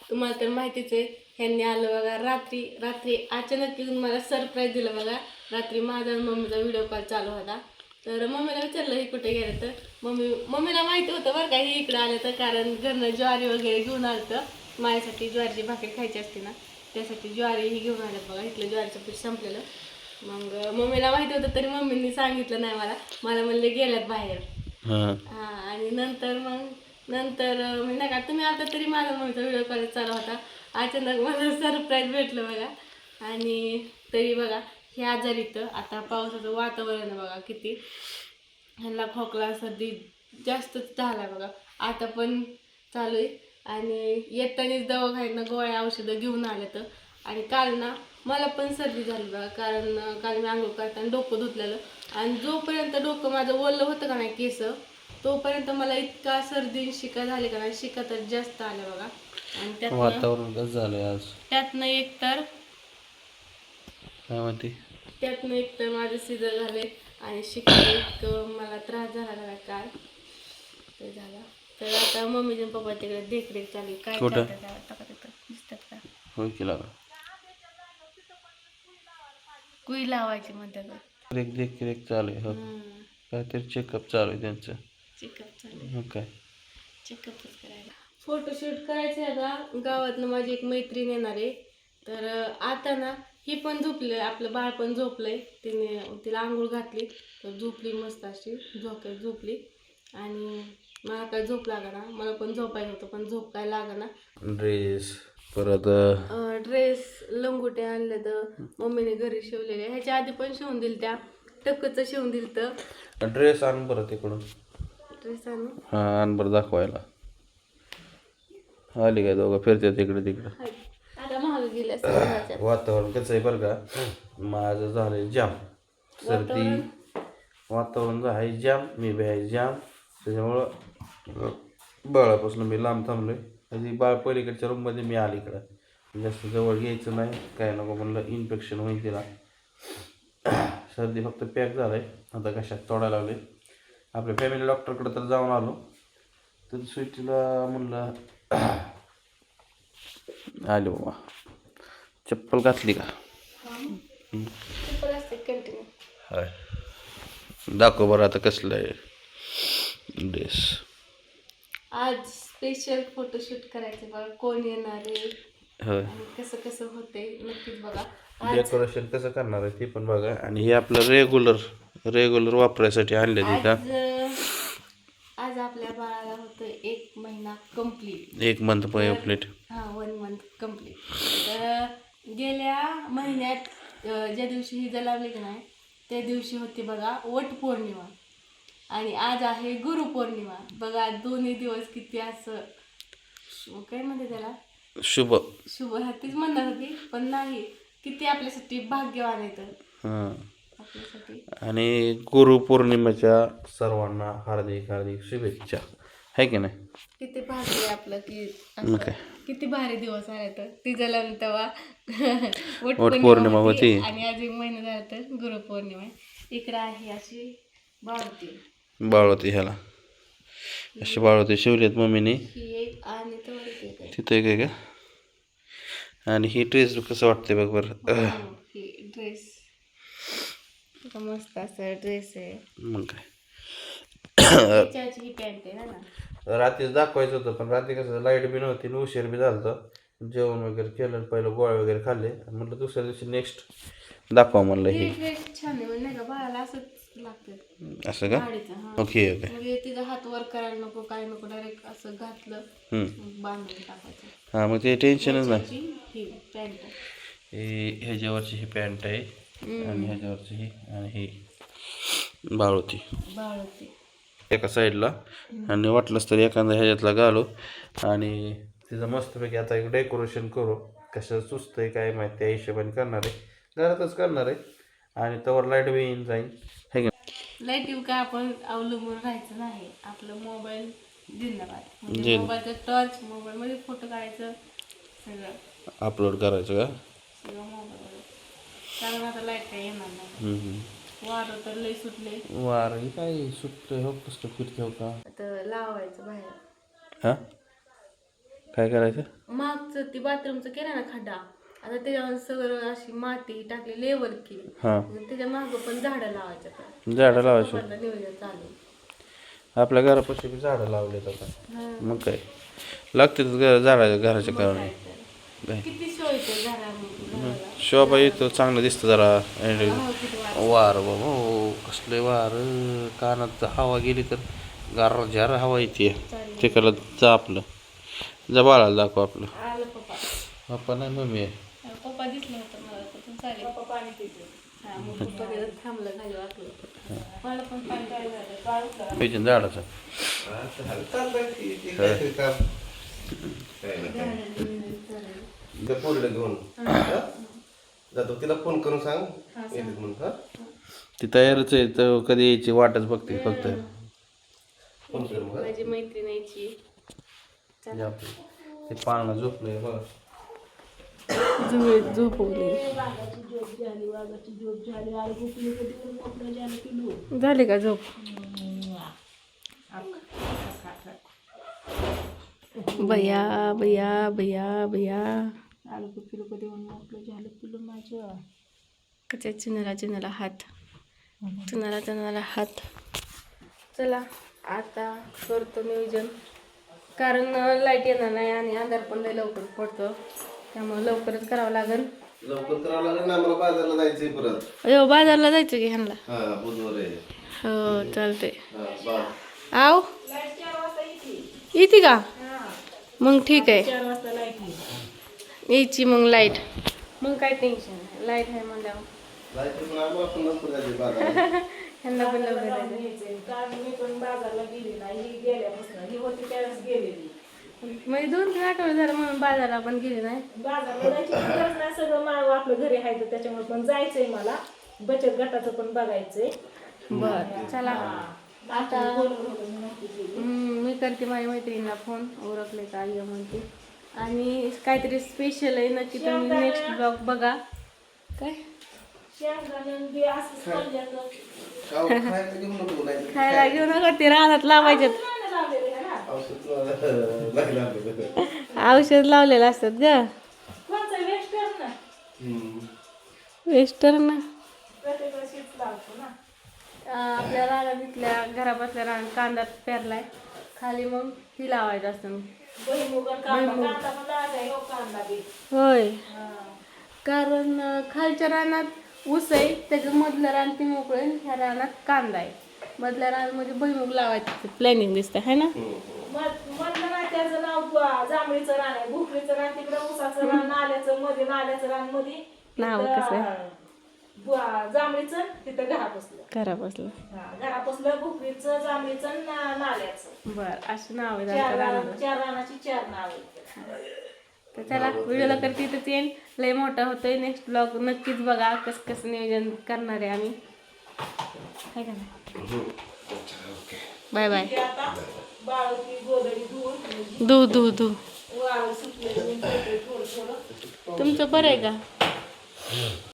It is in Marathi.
तुम्हाला तर माहितीच आहे. ह्यांनी आलं बघा रात्री रात्री अचानक येऊन मला सरप्राईज दिलं बघा. रात्री माझा आणि मम्मीचा व्हिडिओ कॉल चालू होता. तर मम्मीला विचारलं हे कुठे गेलं, तर मम्मीला माहिती होतं बरं का हे इकडं आलं, तर कारण घरनं ज्वारी वगैरे घेऊन आलं तर माझ्यासाठी ज्वारीची भाकरी खायची असते ना, त्यासाठी ज्वारी ही घेऊन आल्यात बघा. इथलं ज्वारीचं पीठ संपलेलं. मग मम्मीला माहिती होतं तरी मम्मीने सांगितलं नाही मला म्हणले गेल्यात बाहेर. हा आणि नंतर मी नाही का तुम्ही आता तरी माझा मम्मीचा व्हिडिओ कॉल चालू होता. अचानक मला सरप्राईज भेटलं बघा. आणि तरी बघा हे आजारी तर आता पावसाचं वातावरण बघा किती, ह्यांना खोकला सर्दी जास्तच झाला बघा. आता पण चालू आहे आणि येतानीच दवाखान्यात गोळ्या औषधं घेऊन आले तर. आणि काल ना मला पण सर्दी झाली बघा, कारण काल मी आंघोळ करताना डोकं धुतलेलं आणि जोपर्यंत डोकं माझं ओलं होतं का नाही केस, तोपर्यंत मला इतका सर्दी शिका झाली का नाही, शिका तर जास्त आल्या बघा. आणि त्यातनं वातावरण कसं झालंय आज त्यातनं एकतर काय म्हणते माझं सिजर झाले आणि शिका इतकं मला त्रास झाला ना काल ते झाला. तर आता मम्मीचे पप्पा तिकडे देखरेख चालू आहे. काय कुठं? करतात तिथं दिसतात का? होय केला कुई लावायची म्हणतात. देख चालू आहे हो. काहीतरी चेकअप चालू आहे त्यांचं. चेकअप चालू आहे. मग काय चेकअपच करायला फोटोशूट करायचं आहे का. गावातनं माझी एक मैत्रीण येणार आहे. तर आता ना ही पण झोपले, आपलं बाळ पण झोपलंय. तिला आंघोळ घातली तर झोपली मस्त अशी झोपली. आणि मला काय झोप लागना, मला पण झोपायचं होतं पण झोप काय लागना. ड्रेस परत ड्रेस लंगोटे आणले तर मम्मीने घरी शिवलेले, ह्याच्या आधी पण शिवून दिल, त्या टक्कचं शिवून दिल. तर ड्रेस आण बरं तिकडून. ड्रेस आणू हा आण बरं दाखवायला. आली काय दोघं फिरते तिकडे तिकडं. आता महाग गेल्या. वातावरण कसं आहे बरं का, माझं झालंय जाम सर्दी. वातावरण आहे जाम, मी बी आहे जाम. त्याच्यामुळं बाळापासून मी लांब थांबलोय. कधी बाळ पलीकडच्या रूममध्ये, मी अलीकडं. जास्त जवळ घ्यायचं नाही, काय नको म्हणलं इन्फेक्शन होईल तिला. सर्दी फक्त पॅक झालंय, आता कशात तोडायला लागले. आपल्या फॅमिली डॉक्टरकडे तर जाऊन आलो, तर स्वीटीला म्हणलं आलो बाबा. चप्पल घातली का? हाय दाखव बरं आता कसलं आहे ड्रेस. आज स्पेशल फोटोशूट करायचं बघा, कोण येणार आहे होय, कसं कसं होते नक्कीच बघा. डेकोरेशन कसं करणार आहे ते पण बघा. आणि हे आपलं रेग्युलर वापरायसाठी आणले तिथं. आज आपल्या बाळाला होतं 1 महिना complete. 1 month complete. 1 month complete. तर गेल्या महिन्यात ज्या दिवशी ही जलावली की नाही त्या दिवशी होती बघा वटपौर्णिमा आणि आज आहे गुरुपौर्णिमा. बघा दोन्ही दिवस किती असं काय म्हणते त्याला, शुभ तीच म्हणणार होती पण नाही, किती आपल्यासाठी भाग्यवान आहे तर हां. आपल्यासाठी. आणि गुरुपौर्णिमेच्या सर्वांना हार्दिक शुभेच्छा, आहे की नाही. किती भाग्य आहे आपलं की मग काय, किती भारी दिवस आले. तर ती जलवली तेव्हा वटपौर्णिमा होती आणि आज 1 महिना झाला तर गुरुपौर्णिमा. इकडे आहे अशी बाळवती. ह्याला अशी बाळवती शिवलीत मम्मीने ही एक आणि तिथं एक आहे का. आणि ही ड्रेस कसं वाटते बघ बरं. ही ड्रेस मस्त असं ड्रेस आहे. मग काय ही पॅन्ट आहे ना. रात्रीच दाखवायचं होतं पण रात्री कसं लाईट बी नव्हती आणि उशीर बी झालं होतं. जेवण वगैरे केलं, पहिलं गोळ्या वगैरे खाल्ले. म्हटलं दुसऱ्या दिवशी नेक्स्ट दाखवा म्हणलं. हे ड्रेस छान आहे म्हणजे नाही का, बाळाला असंच लागतं असं का. Okay okay. म्हणजे तिचा हात वर करायला नको, काय नको, डायरेक्ट असं घातलं बांधून टाकायचं. हां मग ते टेन्शनच नाही. ही पॅन्ट ह्याच्यावरची ही पॅन्ट आहे आणि ह्याच्यावरची ही, आणि ही बाळवती एका साईडला. आणि वाटलंच तर एखादा ह्याच्यातला घालू आणि तिचं मस्तपैकी आता एक डेकोरेशन करू. कशाचं सुचतं आहे काय माहिती, त्या हिशोबाने करणार आहे, घरातच करणार आहे. आणि तवर लाईट बी येऊन जाईल, हे का. लाईट येऊ काय आपण अवलंबून राहायचं नाही. आपलं मोबाईल जिंदाबाद, म्हणजे मोबाईलचा टॉर्च, मोबाईलमध्ये फोटो काढायचं, सगळं अपलोड करायचं का सगळं मोबाईलवर. कारण आता लाईट काय येणार नाही. वारं तर लई सुटले. वार काय सुटतंय हो, कसं फिरते हो का. आता लावायचं बाहेर. हां काय करायचं, महाग मागचं ती बाथरूमचं केलं ना खड्डा, आता त्याच्यावर सगळं अशी माती टाकली, लेवल केली. हां त्याच्या मागं पण झाडं लावायचं आता. झाडं लावायची पप्पांचं नियोजन चालू आहे. आपल्या घरापाशी बी झाडं लावलेत आता. हां. मग काय लागते झाडाच्या घराच्या कारणे काय किती शो येते घराला. शोभा येतो चांगलं दिसतं जरा. आणि हो, किती वाट. वार बाबा कसले वार कानात हवा गेली तर गार हवा येते तिकडं जा आपलं जा बाळाला दाखव आपलं आलं पप्पा. पप्पा नाही मम्मी आहे पप्पा दिसलं होतं मला कुठून चालेल. पप्पा पाणी पिते. हा मग पप्पा तिथं थांबलं खाली वाटलं. मला पण पाणी प्यायला झालं. बाळूचं. पेचन झाडाचं घेऊन जातो तिला फोन करून सांग येते म्हणून. हा ती तयारच आहे तर कधी यायची वाटच बघते फक्त फोन कर मग. माझी मैत्रीण यायची. हे आपलं ते पानाला झोपलंय बघा झोपवली. झाली का झोप? बया बया बया बया कच्या चुनाला हात चुनाला हात. चला आता करतो नियोजन, कारण लाईट येणार नाही आणि अंधार पण लय लवकर पडतो, त्यामुळे लवकरच करावं लागेल. लवकर करावं लागेल ना आम्हाला बाजारला जायचंय परत. अयो बाजारला जायचं की ह्यांना. हा बुधवार आहे. हो चालते. हा बा आव येते का? मग ठीक आहे, यायची मग लाईट. मग काय टेन्शन नाही, लाईट आहे म्हणल्यावर. जायचं पण आम्हाला पण लवकर जायचंय बाजारला. ह्यांना पण लवकर जायचं. म्हणजे 2-3 आठवडे झालं म्हणून बाजारला पण गेले नाही. बाजारला जायची गरज नाही, सगळं माळ आपलं घरी आहे तर त्याच्यामुळे पण जायचंय मला. बचत गटाचं पण बघायचंय. बर चला आता मी करते माझ्या मैत्रिणीला फोन, ओळखले का ये म्हणते. आणि काहीतरी स्पेशल आहे नक्की, तुम्ही नेक्स्ट ब्लॉग बघा. काय शेंगदाणे बी असंच पडल्याचं. खायला घेऊन नको नाही. खायला घेऊ नका, ते रानात लावायच्यात. नाही लावलेलं आहे ना. औषध लागलं आपल्याला. औषध लावलेलं असतात ग. कोणचं वेस्टर्न ना? वेस्टर्न. प्रत्येकाला शीच लावतो ना. आपल्या रानात इथल्या घरापासल्या रानात कांदा पेरलाय, खाली मग ही लावायचं असतं. भुईमुग आणि कांदा पण लावायचा, हो कांदा बी. होय, हा. कारण खालच्या रानात ऊस आहे, त्याचं मधलं रान ती मोकळे, ह्या रानात कांदा आहे. मधल्या रानामध्ये भुईमुग लावायचं प्लॅनिंग दिसतं है ना. मधलं ना त्याचं नाव जांभळीचं रान आहे, भुकरीचं रान तिकडं, ऊसाचं रान नाल्याचं मध्ये, नाल्याचं रान मध्ये. नाव कसं आहे? जांभळीचं तिथं घरापासलं. घरापासलं. घरापासलं भुकरीचं, जांभळीचं, नाल्याचं. बर असं नाव आहे आमच्या रानाला. 4 रानाची 4 नाव आहेत. तर चला व्हिडिओला करते इथंच येईल, लय मोठा होतोय. नेक्स्ट ब्लॉग नक्कीच बघा, कसं नियोजन करणार आहे आम्ही. काय करणार? Bye bye. ते आता बाळवती गोदडी धुवून धू वाळू सुटलेलं थोडं थोडं. तुमचं बरं आहे का?